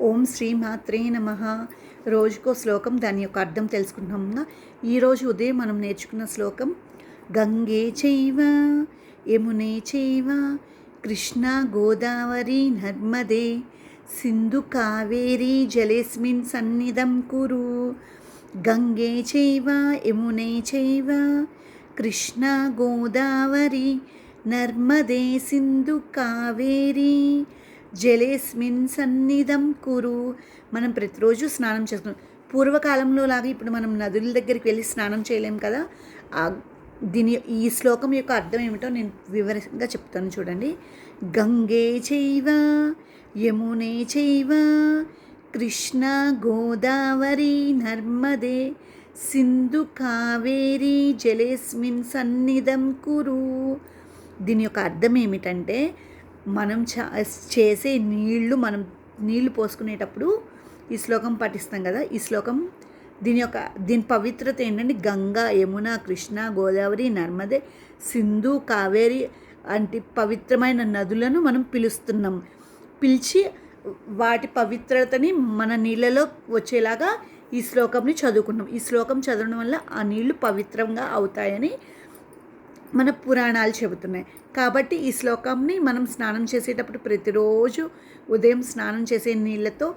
ఓం శ్రీ మాత్రే నమః. రోజుకో శ్లోకం, దాని యొక్క అర్థం తెలుసుకుంటున్నాం. ఈరోజు ఉదయం మనం నేర్చుకున్న శ్లోకం గంగే చైవ యమునే చైవ కృష్ణ గోదావరి నర్మదే సింధు కావేరీ జలేస్మిన్ సన్నిధం కురు. గంగే చైవ యమునే చైవ కృష్ణ గోదావరి నర్మదే సింధు కావేరీ జలేస్మిన్ సన్నిధం కురు. మనం ప్రతిరోజు స్నానం చేస్తున్నాం. పూర్వకాలంలో లాగా ఇప్పుడు మనం నదుల దగ్గరికి వెళ్ళి స్నానం చేయలేం కదా. ఈ శ్లోకం యొక్క అర్థం ఏమిటో నేను వివరంగా చెప్తాను, చూడండి. గంగే చైవ యమునే చైవ కృష్ణ గోదావరి నర్మదే సింధు కావేరీ జలేస్మిన్ సన్నిధం కురు. దీని యొక్క అర్థం ఏమిటంటే, మనం చేసే మనం నీళ్లు పోసుకునేటప్పుడు ఈ శ్లోకం పఠిస్తాం కదా. ఈ శ్లోకం దీని పవిత్రత ఏంటంటే, గంగా యమున కృష్ణ గోదావరి నర్మదే సింధు కావేరి అంటే పవిత్రమైన నదులను మనం పిలిచి వాటి పవిత్రతని మన నీళ్ళలో వచ్చేలాగా ఈ శ్లోకంని చదువుకున్నాం. ఈ శ్లోకం చదవడం వల్ల ఆ నీళ్లు పవిత్రంగా అవుతాయని మన పురాణాలు చెబుతున్నాయి. కాబట్టి ఈ శ్లోకంని మనం స్నానం చేసేటప్పుడు ప్రతిరోజు ఉదయం స్నానం చేసే నీళ్ళతో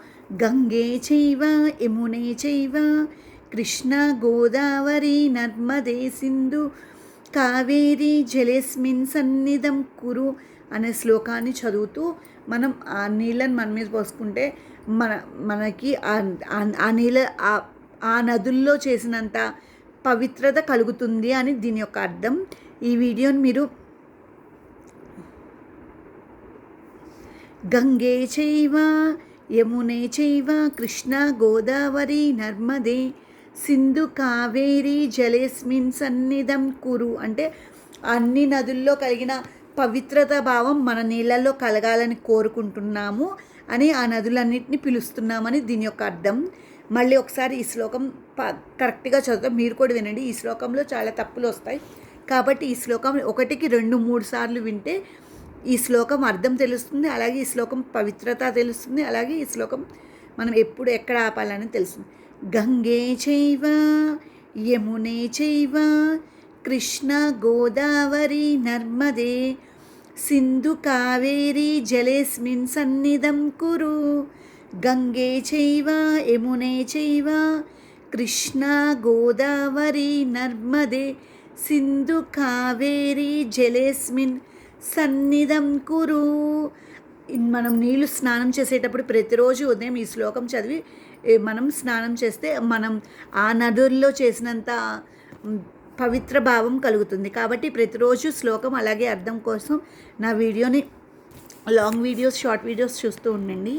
గంగే చైవ యమునే చైవ కృష్ణ గోదావరి నర్మదే సింధు కావేరీ జలేస్మిన్ సన్నిధం కురు అనే శ్లోకాన్ని చదువుతూ మనం ఆ నీళ్ళని మన మీద పోసుకుంటే మనకి ఆ నీళ్ళ ఆ నదుల్లో చేసినంత పవిత్రత కలుగుతుంది అని దీని యొక్క అర్థం. ఈ వీడియోని మీరు గంగే చైవ యమునే చైవ కృష్ణ గోదావరి నర్మదే సింధు కావేరీ జలేస్మిన్ సన్నిధం కురు అంటే అన్ని నదుల్లో కలిగిన పవిత్రత భావం మన నీళ్ళల్లో కలగాలని కోరుకుంటున్నాము అని ఆ నదులన్నింటినీ పిలుస్తున్నామని దీని యొక్క అర్థం. మళ్ళీ ఒకసారి ఈ శ్లోకం కరెక్ట్గా చదువుతాం, మీరు కూడా వినండి. ఈ శ్లోకంలో చాలా తప్పులు వస్తాయి కాబట్టి ఈ శ్లోకం 1కి 2-3 సార్లు వింటే ఈ శ్లోకం అర్థం తెలుస్తుంది, అలాగే ఈ శ్లోకం పవిత్రత తెలుస్తుంది, అలాగే ఈ శ్లోకం మనం ఎప్పుడు ఎక్కడ ఆపాలని తెలుస్తుంది. గంగే చైవ యమునే చైవ కృష్ణ గోదావరి నర్మదే సింధు కావేరీ జలేస్మిన్ సన్నిధం కురు. గంగే చైవ యమునే చైవ కృష్ణ గోదావరి నర్మదే సింధు కావేరీ జలేస్మిన్ సన్నిధం కురు. మనం నీళ్ళు స్నానం చేసేటప్పుడు ప్రతిరోజు ఉదయం ఈ శ్లోకం చదివి మనం స్నానం చేస్తే మనం ఆ నదుల్లో చేసినంత పవిత్ర భావం కలుగుతుంది. కాబట్టి ప్రతిరోజు శ్లోకం అలాగే అర్థం కోసం నా వీడియోని లాంగ్ వీడియోస్, షార్ట్ వీడియోస్ చూస్తూ ఉండండి.